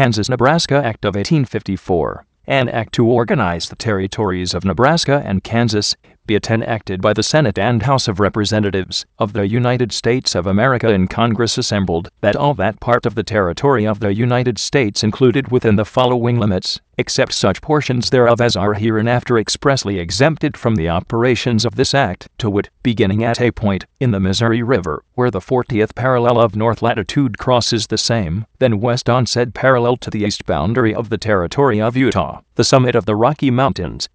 Kansas-Nebraska Act of 1854, an act to organize the territories of Nebraska and Kansas, be it enacted by the Senate and House of Representatives of the United States of America in Congress assembled, that all that part of the territory of the United States included within the following limits, except such portions thereof as are hereinafter expressly exempted from the operations of this act, to wit, beginning at a point in the Missouri River, where the 40th parallel of north latitude crosses the same, then west on said parallel to the east boundary of the territory of Utah, the summit of the Rocky Mountains,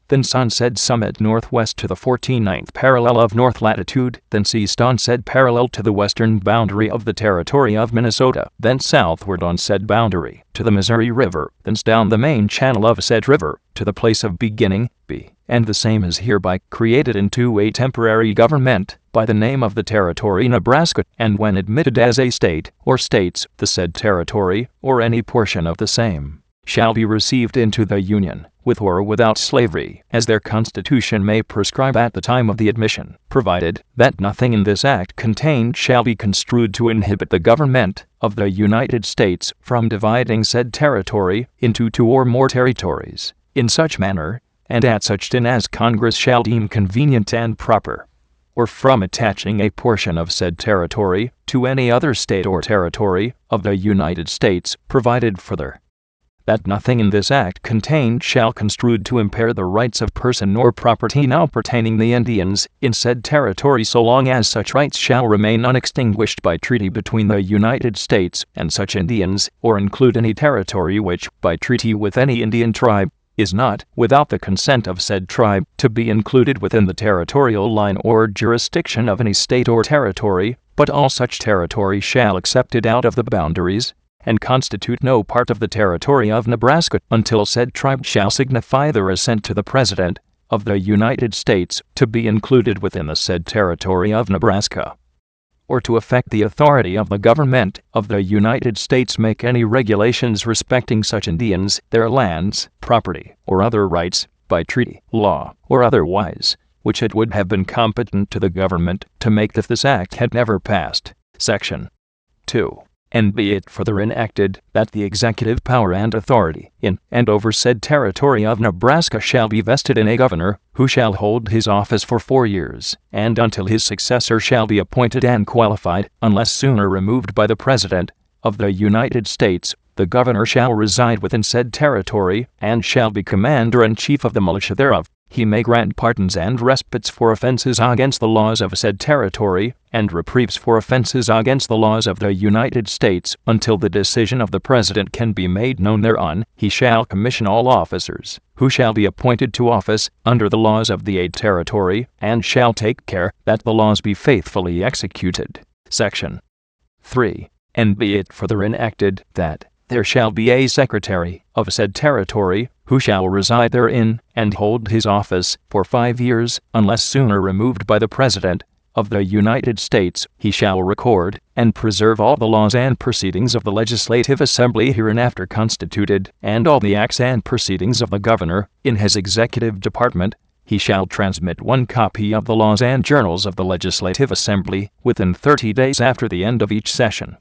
thence on said summit northwest to the 49th parallel of north latitude, thence east on said parallel to the western boundary of the territory of Minnesota, thence southward on said boundary to the Missouri River, thence down the main channel of said river to the place of beginning, B, and the same is hereby created into a temporary government by the name of the territory Nebraska, and when admitted as a state or states, the said territory, or any portion of the same, shall be received into the Union, with or without slavery, as their Constitution may prescribe at the time of the admission, provided that nothing in this act contained shall be construed to inhibit the government of the United States from dividing said territory into two or more territories, in such manner, and at such time as Congress shall deem convenient and proper, or from attaching a portion of said territory to any other state or territory of the United States, provided further that nothing in this act contained shall construed to impair the rights of person or property now pertaining the Indians in said territory, so long as such rights shall remain unextinguished by treaty between the United States and such Indians, or include any territory which, by treaty with any Indian tribe, is not, without the consent of said tribe, to be included within the territorial line or jurisdiction of any state or territory, but all such territory shall accepted out of the boundaries and constitute no part of the territory of Nebraska, until said tribe shall signify their assent to the President of the United States to be included within the said territory of Nebraska, or to affect the authority of the government of the United States make any regulations respecting such Indians, their lands, property, or other rights, by treaty, law, or otherwise, which it would have been competent to the government to make if this act had never passed. Section 2. And be it further enacted, that the executive power and authority in and over said territory of Nebraska shall be vested in a governor, who shall hold his office for 4 years, and until his successor shall be appointed and qualified, unless sooner removed by the President of the United States. The governor shall reside within said territory, and shall be commander-in-chief of the militia thereof. He may grant pardons and respites for offenses against the laws of said territory, and reprieves for offenses against the laws of the United States, until the decision of the President can be made known thereon. He shall commission all officers, who shall be appointed to office, under the laws of the territory, and shall take care that the laws be faithfully executed. Section 3. And be it further enacted, that there shall be a secretary of said territory, who shall reside therein, and hold his office for 5 years, unless sooner removed by the President of the United States. He shall record and preserve all the laws and proceedings of the Legislative Assembly hereinafter constituted, and all the acts and proceedings of the governor in his executive department. He shall transmit 1 copy of the laws and journals of the Legislative Assembly within 30 days after the end of each session,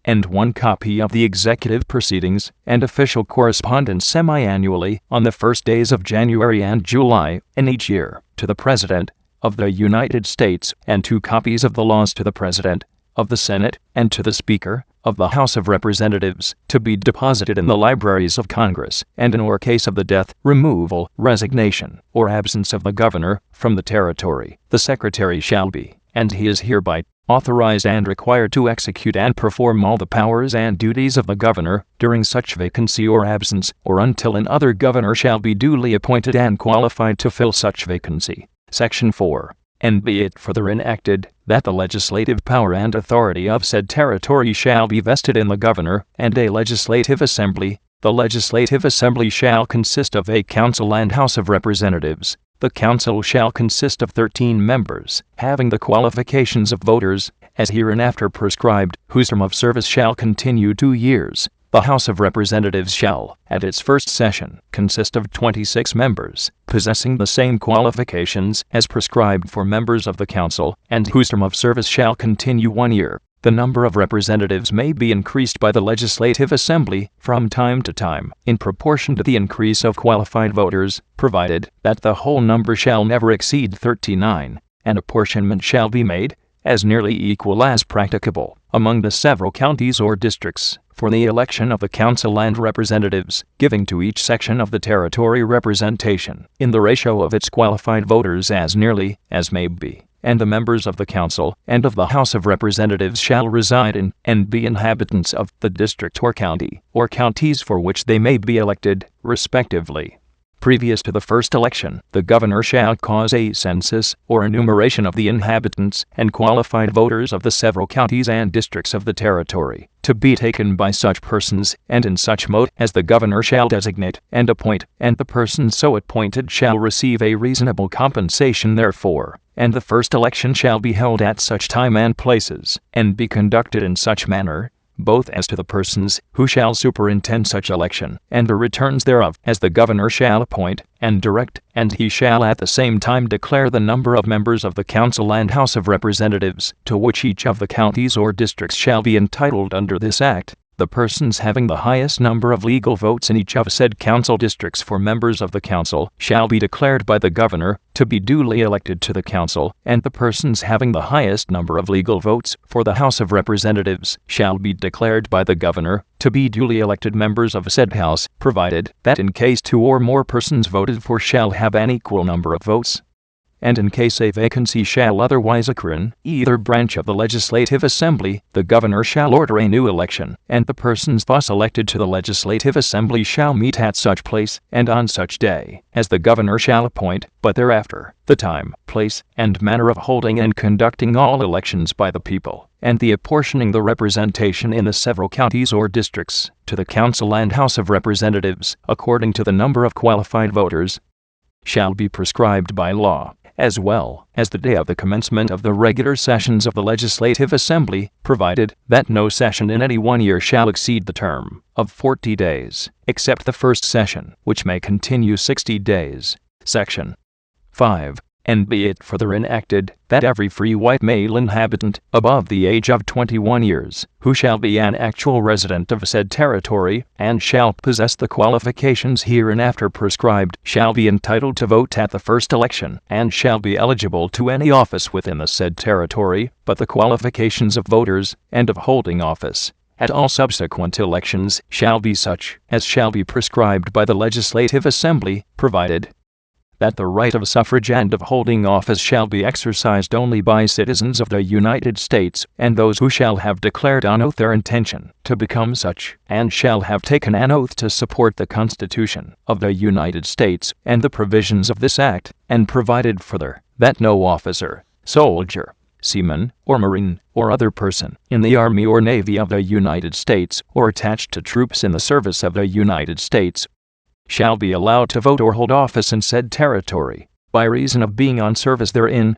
and 1 copy of the executive proceedings and official correspondence semi-annually on the first days of January and July in each year to the President of the United States, and 2 copies of the laws to the President of the Senate and to the Speaker of the House of Representatives, to be deposited in the libraries of Congress, and in or case of the death, removal, resignation, or absence of the governor from the territory, the Secretary shall be, and he is hereby authorized and required to execute and perform all the powers and duties of the governor during such vacancy or absence, or until another governor shall be duly appointed and qualified to fill such vacancy. Section 4. And be it further enacted, that the legislative power and authority of said territory shall be vested in the governor and a legislative assembly. The legislative assembly shall consist of a council and House of Representatives. The council shall consist of 13 members, having the qualifications of voters, as hereinafter prescribed, whose term of service shall continue 2 years. The House of Representatives shall, at its first session, consist of 26 members, possessing the same qualifications as prescribed for members of the council, and whose term of service shall continue 1 year. The number of representatives may be increased by the Legislative Assembly from time to time in proportion to the increase of qualified voters, provided that the whole number shall never exceed 39, and apportionment shall be made, as nearly equal as practicable, among the several counties or districts, for the election of the council and representatives, giving to each section of the territory representation, in the ratio of its qualified voters as nearly as may be. And the members of the council and of the House of Representatives shall reside in and be inhabitants of the district or county, or counties for which they may be elected, respectively. Previous to the first election, the governor shall cause a census or enumeration of the inhabitants and qualified voters of the several counties and districts of the territory, to be taken by such persons and in such mode as the governor shall designate and appoint, and the persons so appointed shall receive a reasonable compensation therefor. And the first election shall be held at such time and places, and be conducted in such manner, both as to the persons who shall superintend such election, and the returns thereof, as the governor shall appoint and direct, and he shall at the same time declare the number of members of the council and House of Representatives, to which each of the counties or districts shall be entitled under this act. The persons having the highest number of legal votes in each of said council districts for members of the council shall be declared by the governor to be duly elected to the council, and the persons having the highest number of legal votes for the House of Representatives shall be declared by the governor to be duly elected members of said house, provided that in case two or more persons voted for shall have an equal number of votes, and in case a vacancy shall otherwise occur in either branch of the Legislative Assembly, the governor shall order a new election, and the persons thus elected to the Legislative Assembly shall meet at such place and on such day as the governor shall appoint, but thereafter, the time, place, and manner of holding and conducting all elections by the people, and the apportioning the representation in the several counties or districts to the council and House of Representatives, according to the number of qualified voters, shall be prescribed by law, as well as the day of the commencement of the regular sessions of the Legislative Assembly, provided that no session in any 1 year shall exceed the term of 40 days, except the first session, which may continue 60 days. Section 5. And be it further enacted, that every free white male inhabitant, above the age of 21 years, who shall be an actual resident of said territory, and shall possess the qualifications hereinafter prescribed, shall be entitled to vote at the first election, and shall be eligible to any office within the said territory, but the qualifications of voters, and of holding office at all subsequent elections, shall be such as shall be prescribed by the Legislative Assembly, provided that the right of suffrage and of holding office shall be exercised only by citizens of the United States, and those who shall have declared on oath their intention to become such, and shall have taken an oath to support the Constitution of the United States and the provisions of this act, and provided further that no officer, soldier, seaman, or marine, or other person in the Army or Navy of the United States, or attached to troops in the service of the United States, shall be allowed to vote or hold office in said territory, by reason of being on service therein,